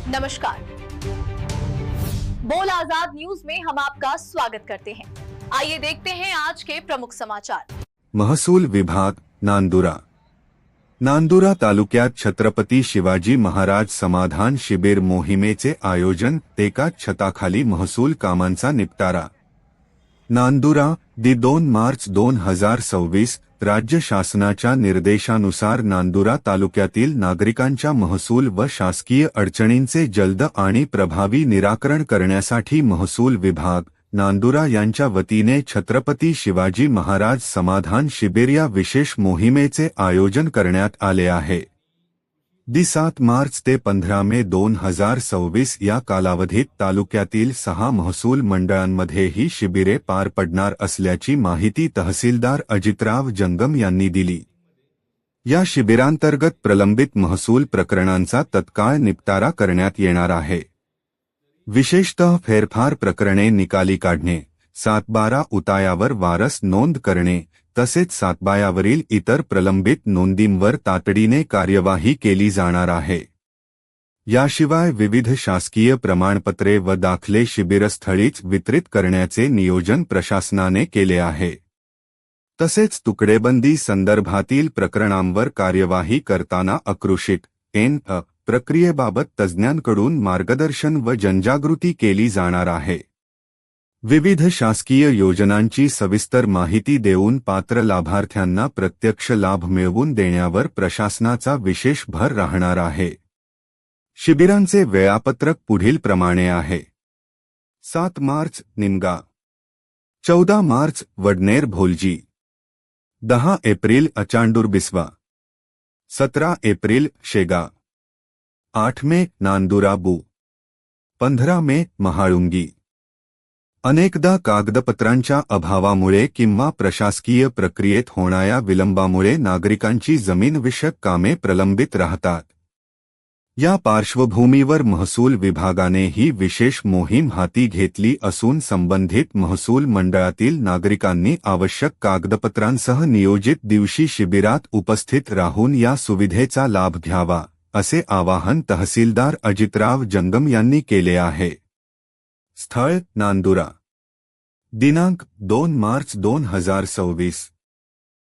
नमस्कार। बोल आजाद न्यूज में हम आपका स्वागत करते हैं। आइए देखते हैं आज के प्रमुख समाचार। महसूल विभाग नांदुरा। नांदुरा तालुक्यात छत्रपती शिवाजी महाराज समाधान शिबिर मोहिमेचे आयोजन, एकाच छताखाली महसूल कामांचा निपटारा। नांदुरा, 2 मार्च 2026 राज्य शासनाच्या निर्देशानुसार नांदुरा तालुक्यातील नागरिकांच्या महसूल व शासकीय अडचणींचे जलद आणि प्रभावी निराकरण करण्यासाठी महसूल विभाग नांदुरा यांच्या वतीने छत्रपती शिवाजी महाराज समाधान शिबिर या विशेष मोहिमेचे आयोजन करण्यात आले आहे। 7 मार्च ते 15 मे 2026 या कालावधीत तालुक्यातील 6 महसूल मंडळांमध्ये ही शिबिरे पार पडणार असल्याची माहिती तहसीलदार अजितराव जंगम यांनी दिली। या शिबिरांतर्गत प्रलंबित महसूल प्रकरणांचा तत्काळ निपटारा करण्यात येणार आहे। विशेषतः फेरफार प्रकरणे निकाली काढणे, 7/12 उतायावर वारस नोंद करणे तसेच 7/12वरील इतर प्रलंबित नोंदींवर तातडीने कार्यवाही केली जाणार आहे। याशिवाय विविध शासकीय प्रमाणपत्रे व दाखले शिबिरस्थळीच वितरित करण्याचे नियोजन प्रशासनाने केले आहे। तसेच तुकडेबंदी संदर्भातील प्रकरणांवर कार्यवाही करताना अकृषित प्रक्रियेबाबत तज्ज्ञांकडून मार्गदर्शन व जनजागृती केली जाणार आहे। विविध शासकीय योजनांची सविस्तर माहिती देऊन पात्र लाभार्थ्यांना प्रत्यक्ष लाभ मिळवून देण्यावर प्रशासनाचा विशेष भर राहणार आहे। शिबिरांचे वेळापत्रक पुढील प्रमाणे आहे। 7 मार्च निमगा, 14 मार्च वडनेर भोलजी, 10 एप्रिल अचांडूर बिस्वा, 17 एप्रिल शेगा, 8 मे नांदुरा बू, 15 मे महाळुंगी। अनेकदा कागदपत्रांच्या अभावामुळे किंवा प्रशासकीय प्रक्रियेत होणाऱ्या विलंबामुळे नागरिकांची जमीनविषयक कामे प्रलंबित राहतात। या पार्श्वभूमीवर महसूल विभागाने ही विशेष मोहीम हाती घेतली असून संबंधित महसूल मंडळातील नागरिकांनी आवश्यक कागदपत्रांसह नियोजित दिवशी शिबिरात उपस्थित राहून या सुविधेचा लाभ घ्यावा, असे आवाहन तहसीलदार अजितराव जंगम यांनी केले आहे। स्थळ नांदुरा। दिनांक 2 मार्च 2026।